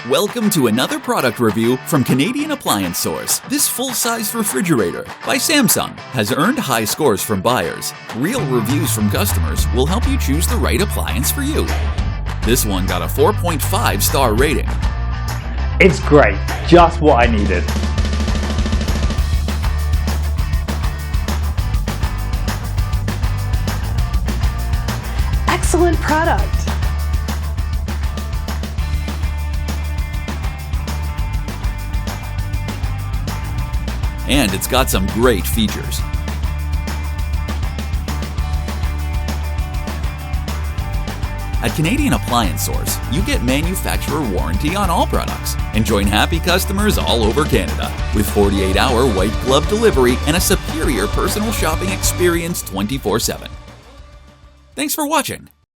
Welcome to another product review from Canadian Appliance Source. This full-size refrigerator by Samsung has earned high scores from buyers. Real reviews from customers will help you choose the right appliance for you. This one got a 4.5-star rating. It's great, just what I needed. Excellent product. And it's got some great features. At Canadian Appliance Source, you get manufacturer warranty on all products and join happy customers all over Canada with 48-hour white glove delivery and a superior personal shopping experience 24/7. Thanks for watching.